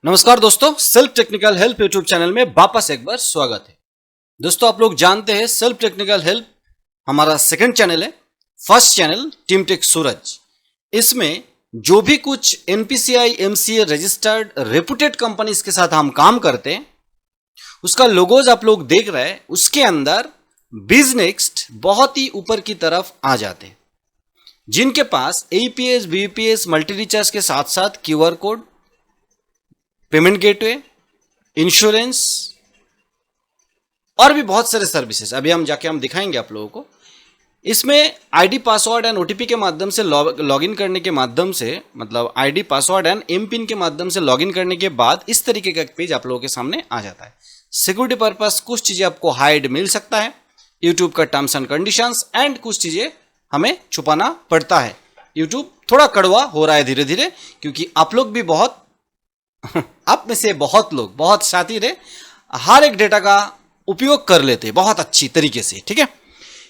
नमस्कार दोस्तों, self technical help YouTube channel में वापस एक बार स्वागत है। दोस्तों, आप लोग जानते हैं सेल्फ टेक्निकल हेल्प हमारा सेकंड चैनल है। फर्स्ट चैनल टीम टेक सूरज, इसमें जो भी कुछ NPCI MCA registered reputed companies के साथ हम काम करते हैं उसका लोगोज आप लोग देख रहे हैं। उसके अंदर बिजनेक्स्ट बहुत ही ऊपर की तरफ आ जाते हैं, जिनके पास एईपीएस बीपीएस मल्टी रिचार्ज के साथ साथ QR code, payment gateway, insurance और भी बहुत सारे सर्विसेज अभी हम जाके दिखाएंगे आप लोगों को। इसमें आईडी पासवर्ड एंड ओटीपी के माध्यम से लॉगिन करने के माध्यम से, मतलब ID password and M PIN के माध्यम से लॉगिन करने के बाद इस तरीके का एक पेज आप लोगों के सामने आ जाता है। सिक्योरिटी पर्पस कुछ चीजें आपको हाइड मिल सकता है, यूट्यूब का टर्म्स एंड कंडीशंस, एंड कुछ चीजें हमें छुपाना पड़ता है। यूट्यूब थोड़ा कड़वा हो रहा है धीरे धीरे, क्योंकि आप लोग भी बहुत आप में से बहुत लोग बहुत शातिर है, हर एक डेटा का उपयोग कर लेते हैं बहुत अच्छी तरीके से। ठीक है,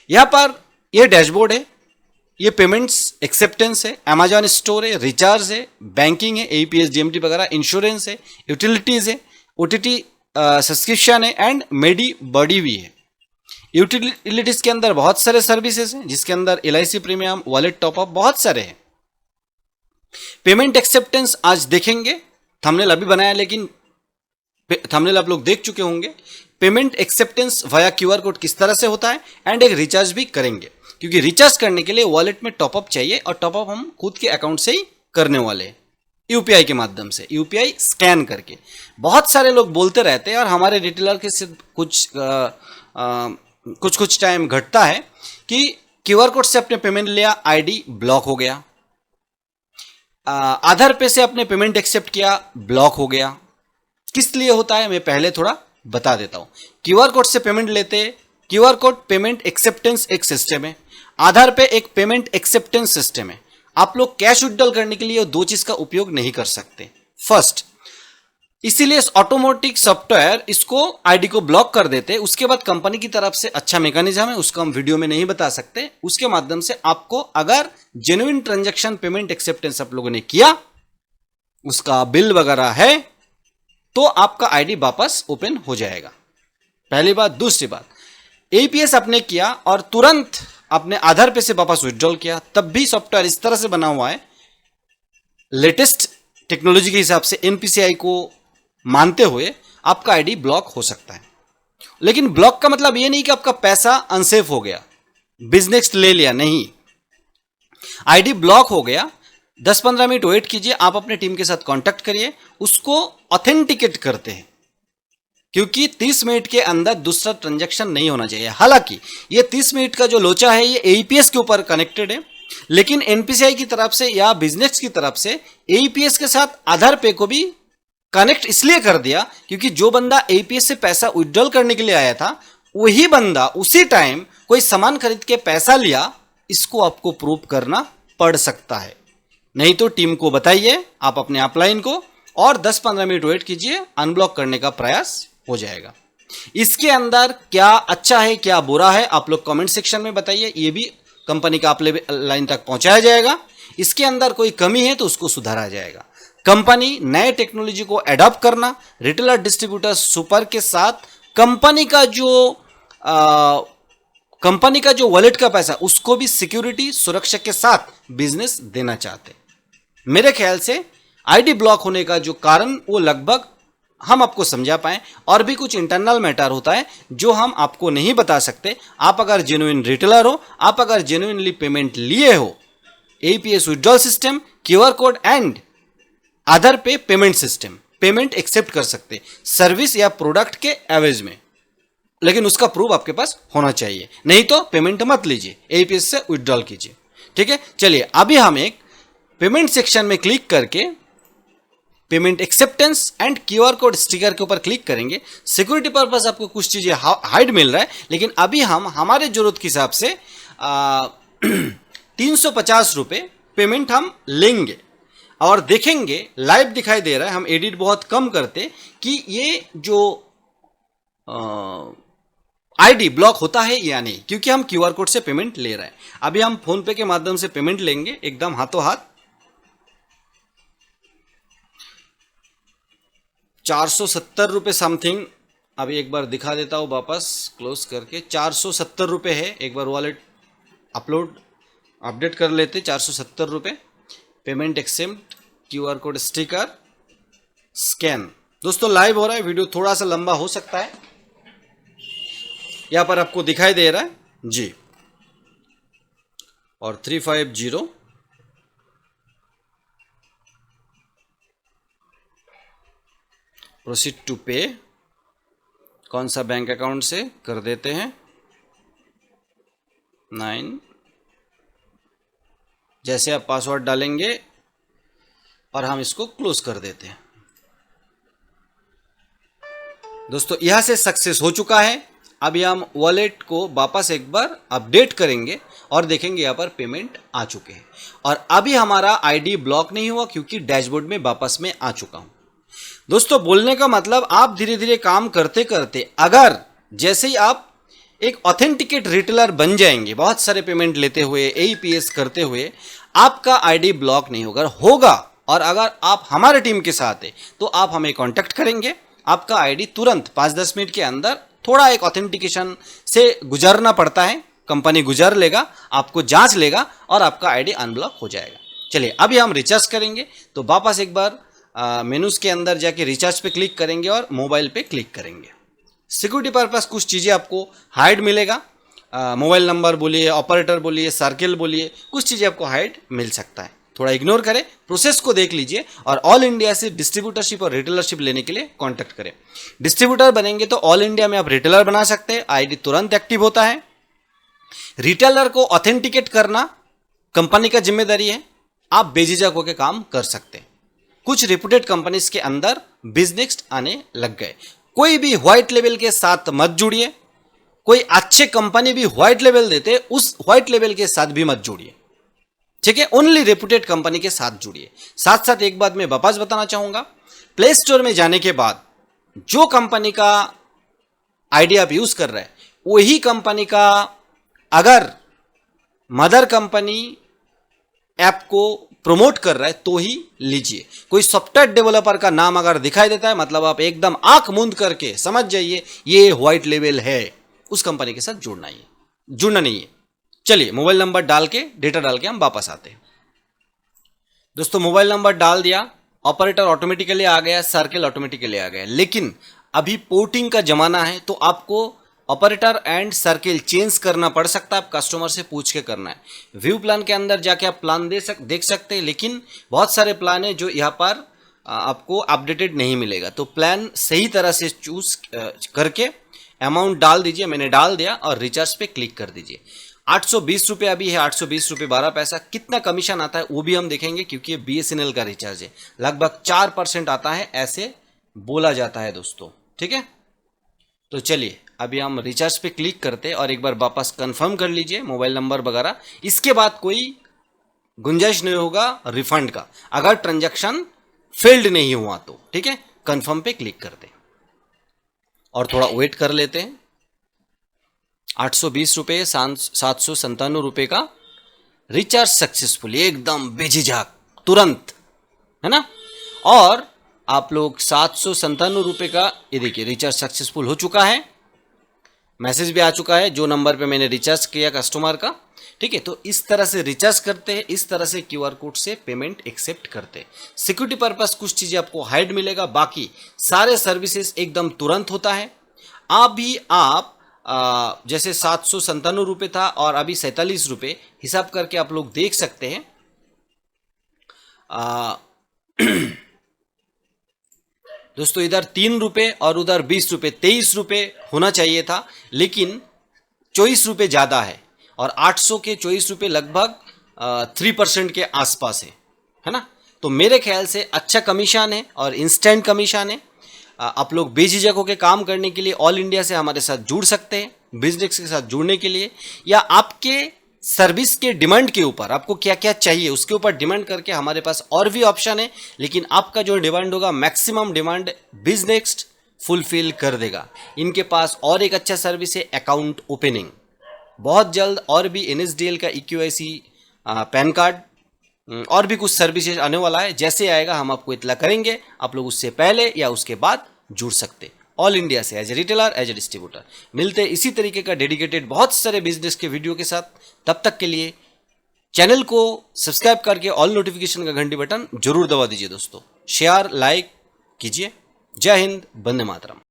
यहां पर ये डैशबोर्ड है, ये पेमेंट्स एक्सेप्टेंस है, अमेजॉन स्टोर है, रिचार्ज है, बैंकिंग है, एईपीएस डीएमटी वगैरह, इंश्योरेंस है, यूटिलिटीज है, ओटीटी सब्सक्रिप्शन है एंड मेडी बॉडी भी है। यूटिलिटीज के अंदर बहुत सारे सर्विसेज हैं, जिसके अंदर एलआईसी प्रीमियम, वॉलेट टॉपअप बहुत सारे हैं। पेमेंट एक्सेप्टेंस आज देखेंगे, थंबनेल अभी बनाया लेकिन थंबनेल आप लोग देख चुके होंगे। Payment acceptance via QR code किस तरह से होता है, एंड एक रिचार्ज भी करेंगे, क्योंकि रिचार्ज करने के लिए वॉलेट में टॉपअप चाहिए और टॉपअप हम खुद के अकाउंट से ही करने वाले हैं, यूपीआई के माध्यम से, यूपीआई स्कैन करके। बहुत सारे लोग बोलते रहते हैं और हमारे रिटेलर के से कुछ टाइम घटता है कि क्यूआर कोड से अपने पेमेंट लिया, आईडी ब्लॉक हो गया, आधार पे से अपने पेमेंट एक्सेप्ट किया, ब्लॉक हो गया। किस लिए होता है मैं पहले थोड़ा बता देता हूं। क्यूआर कोड से पेमेंट लेते, क्यूआर कोड पेमेंट एक्सेप्टेंस एक सिस्टम है, आधार पे एक पेमेंट एक्सेप्टेंस सिस्टम है। आप लोग कैश विड्रॉल करने के लिए दो चीज का उपयोग नहीं कर सकते। फर्स्ट, इसीलिए ऑटोमेटिक सॉफ्टवेयर इसको आईडी को ब्लॉक कर देते। उसके बाद कंपनी की तरफ से अच्छा मैकेनिज्म है, उसको हम वीडियो में नहीं बता सकते। उसके माध्यम से आपको अगर जेन्युइन ट्रांजैक्शन पेमेंट एक्सेप्टेंस आप लोगों ने किया, उसका बिल वगैरह है, तो आपका आईडी वापस ओपन हो जाएगा। पहली बात। दूसरी बात, एईपीएस आपने किया और तुरंत आपने आधार पे से वापस विड्रॉल किया, तब भी सॉफ्टवेयर इस तरह से बना हुआ है, लेटेस्ट टेक्नोलॉजी के हिसाब से एनपीसीआई को मानते हुए आपका आईडी ब्लॉक हो सकता है। लेकिन ब्लॉक का मतलब यह नहीं कि आपका पैसा अनसेफ हो गया, बिजनेस ले लिया, नहीं। आईडी ब्लॉक हो गया, 10-15 मिनट वेट कीजिए, आप अपने टीम के साथ कांटेक्ट करिए, उसको ऑथेंटिकेट करते हैं, क्योंकि 30 मिनट के अंदर दूसरा ट्रांजैक्शन नहीं होना चाहिए। हालांकि ये 30 मिनट का जो लोचा है ये एईपीएस के ऊपर कनेक्टेड है, लेकिन एनपीसीआई की तरफ से या बिजनेस की तरफ से एईपीएस के साथ आधार पे को भी कनेक्ट इसलिए कर दिया क्योंकि जो बंदा एईपीएस से पैसा विड्रॉल करने के लिए आया था, वही बंदा उसी टाइम कोई सामान खरीद के पैसा लिया, इसको आपको प्रूव करना पड़ सकता है। नहीं तो टीम को बताइए, आप अपने अपलाइन को, और 10-15 मिनट वेट कीजिए, अनब्लॉक करने का प्रयास हो जाएगा। इसके अंदर क्या अच्छा है क्या बुरा है आप लोग कमेंट सेक्शन में बताइए, ये भी कंपनी का अपलाइन तक पहुंचाया जाएगा। इसके अंदर कोई कमी है तो उसको सुधारा जाएगा। कंपनी नए टेक्नोलॉजी को एडॉप्ट करना, रिटेलर डिस्ट्रीब्यूटर सुपर के साथ कंपनी का जो वॉलेट का पैसा, उसको भी सिक्योरिटी सुरक्षा के साथ बिजनेस देना चाहते। मेरे ख्याल से आईडी ब्लॉक होने का जो कारण वो लगभग हम आपको समझा पाए, और भी कुछ इंटरनल मैटर होता है जो हम आपको नहीं बता सकते। आप अगर जेन्युइन रिटेलर हो, आप अगर जेन्युइनली पेमेंट लिए हो, AEPS withdrawal system, QR code and Aadhaar pay payment system, payment accept कर सकते सर्विस या प्रोडक्ट के एवरेज में, लेकिन उसका प्रूफ आपके पास होना चाहिए, नहीं तो पेमेंट मत लीजिए, एईपीएस से विड्रॉल कीजिए। ठीक है, चलिए अभी हम एक पेमेंट सेक्शन में क्लिक करके payment acceptance and QR code sticker के ऊपर क्लिक करेंगे। सिक्योरिटी पर्पस आपको कुछ चीजें हाइड मिल रहा है, लेकिन अभी हम हमारे जरूरत के हिसाब से 350 रुपये पेमेंट हम लेंगे और देखेंगे, लाइव दिखाई दे रहा है, हम एडिट बहुत कम करते, कि ये जो आईडी ब्लॉक होता है या नहीं, क्योंकि हम क्यूआर कोड से पेमेंट ले रहे हैं। अभी हम फोन पे के माध्यम से पेमेंट लेंगे, एकदम हाथों हाथ। 470 समथिंग। अभी एक बार दिखा देता हूँ वापस क्लोज करके। 470 है, एक बार वॉलेट अपडेट कर लेते। 470 payment accept, QR code sticker, scan. दोस्तों लाइव हो रहा है, वीडियो थोड़ा सा लंबा हो सकता है। यहाँ पर आपको दिखाई दे रहा है जी। और 350 प्रोसीड टू पे, कौन सा बैंक अकाउंट से कर देते हैं 9। जैसे आप पासवर्ड डालेंगे और हम इसको क्लोज कर देते हैं। दोस्तों यहां से सक्सेस हो चुका है। अभी हम वॉलेट को वापस एक बार अपडेट करेंगे और देखेंगे यहाँ पर पेमेंट आ चुके हैं। और अभी हमारा आईडी ब्लॉक नहीं हुआ क्योंकि डैशबोर्ड में वापस में आ चुका हूं। दोस्तों बोलने का मतलब, आप धीरे धीरे काम करते करते अगर जैसे ही आप एक ऑथेंटिकेट रिटेलर बन जाएंगे, बहुत सारे पेमेंट लेते हुए, AEPS करते हुए, आपका आईडी ब्लॉक नहीं होगा। और अगर आप हमारे टीम के साथ हैं तो आप हमें कांटेक्ट करेंगे, आपका आईडी तुरंत 5-10 मिनट के अंदर, थोड़ा एक ऑथेंटिकेशन से गुजरना पड़ता है, कंपनी गुजर लेगा, आपको जांच लेगा और आपका आईडी अनब्लॉक हो जाएगा। चलिए अभी हम रिचार्ज करेंगे, तो वापस एक बार मेनूज के अंदर जाके रिचार्ज पे क्लिक करेंगे और मोबाइल पे क्लिक करेंगे। सिक्योरिटी पर्पस कुछ चीज़ें आपको हाइड मिलेगा, मोबाइल नंबर बोलिए, ऑपरेटर बोलिए, सर्किल बोलिए, कुछ चीज़ें आपको हाइड मिल सकता है। थोड़ा इग्नोर करें, प्रोसेस को देख लीजिए और ऑल इंडिया से डिस्ट्रीब्यूटरशिप और रिटेलरशिप लेने के लिए कांटेक्ट करें। डिस्ट्रीब्यूटर बनेंगे तो ऑल इंडिया में आप रिटेलर बना सकते हैं, आईडी तुरंत एक्टिव होता है। रिटेलर को ऑथेंटिकेट करना कंपनी का जिम्मेदारी है, आप बेझिझक होकर काम कर सकते हैं। कुछ रिप्यूटेड कंपनीज के अंदर बिजनेस आने लग गए। कोई भी व्हाइट लेवल के साथ मत जुड़िए, कोई अच्छे कंपनी भी व्हाइट लेवल देते, उस व्हाइट लेवल के साथ भी मत जुड़िए, ठीक है। ओनली रेप्यूटेड कंपनी के साथ जुड़िए। साथ साथ एक बात मैं वापस बताना चाहूंगा, प्ले स्टोर में जाने के बाद जो कंपनी का आईडी आप यूज कर रहे हैं, वही कंपनी का अगर मदर कंपनी ऐप को प्रमोट कर रहा है तो ही लीजिए। कोई सॉफ्टवेयर डेवलपर का नाम अगर दिखाई देता है, मतलब आप एकदम आंख मूंद करके समझ जाइए ये व्हाइट लेवल है, उस कंपनी के साथ जुड़ना नहीं है। चलिए मोबाइल नंबर डाल के, डेटा डाल के हम वापस आते हैं। दोस्तों मोबाइल नंबर डाल दिया, ऑपरेटर ऑटोमेटिकली आ गया, सर्किल ऑटोमेटिकली आ गया। लेकिन अभी पोर्टिंग का जमाना है तो आपको ऑपरेटर एंड सर्किल चेंज करना पड़ सकता है, आप कस्टमर से पूछ के करना है। व्यू प्लान के अंदर जाके आप प्लान देख सकते हैं, लेकिन बहुत सारे प्लान है जो यहाँ पर आपको अपडेटेड नहीं मिलेगा। तो प्लान सही तरह से चूज करके अमाउंट डाल दीजिए, मैंने डाल दिया और रिचार्ज पे क्लिक कर दीजिए। 820 रुपये अभी है, 820 रुपये 12 पैसा। कितना कमीशन आता है वो भी हम देखेंगे क्योंकि ये BSNL का रिचार्ज है, लगभग 4% आता है ऐसे बोला जाता है दोस्तों, ठीक है। तो चलिए अभी हम रिचार्ज पे क्लिक करते हैं और एक बार वापस कंफर्म कर लीजिए मोबाइल नंबर वगैरह। इसके बाद कोई गुंजाइश नहीं होगा रिफंड का, अगर ट्रांजैक्शन फेल्ड नहीं हुआ तो, ठीक है। कंफर्म पे क्लिक करते और थोड़ा वेट कर लेते हैं। 820 रुपये 797 रुपये का रिचार्ज सक्सेसफुल, एकदम बेझिझक तुरंत, है ना। और आप लोग 797 रुपये का, ये देखिए रिचार्ज सक्सेसफुल हो चुका है, मैसेज भी आ चुका है जो नंबर पे मैंने रिचार्ज किया कस्टमर का, ठीक है। तो इस तरह से रिचार्ज करते हैं, इस तरह से QR कोड से पेमेंट एक्सेप्ट करते हैं। सिक्योरिटी पर्पस कुछ चीज़ें आपको हाइड मिलेगा, बाकी सारे सर्विसेज एकदम तुरंत होता है। अभी आप जैसे 797 रुपये था और अभी 47 रुपये, हिसाब करके आप लोग देख सकते हैं। दोस्तों इधर 3 रुपये और उधर 20 रुपये, 23 रुपये होना चाहिए था, लेकिन 24 रुपये ज़्यादा है और 800 के 24 रुपये लगभग 3% के आसपास है ना। तो मेरे ख्याल से अच्छा कमीशन है और इंस्टेंट कमीशन है। आप लोग बेझिझक होकर काम करने के लिए ऑल इंडिया से हमारे साथ जुड़ सकते हैं, बिजनेस के साथ जुड़ने के लिए, या आपके सर्विस के डिमांड के ऊपर आपको क्या क्या चाहिए उसके ऊपर डिमांड करके हमारे पास और भी ऑप्शन है। लेकिन आपका जो डिमांड होगा, मैक्सिमम डिमांड बिजनेस फुलफिल कर देगा। इनके पास और एक अच्छा सर्विस है अकाउंट ओपनिंग, बहुत जल्द और भी NSDL का EKYC पैन कार्ड और भी कुछ सर्विसेज आने वाला है, जैसे आएगा हम आपको इतला करेंगे। आप लोग उससे पहले या उसके बाद जुड़ सकते ऑल इंडिया से as a retailer, as a distributor. मिलते इसी तरीके का डेडिकेटेड बहुत सारे बिजनेस के वीडियो के साथ। तब तक के लिए चैनल को सब्सक्राइब करके ऑल नोटिफिकेशन का घंटी बटन जरूर दबा दीजिए दोस्तों। शेयर लाइक कीजिए। जय हिंद, वंदे मातरम।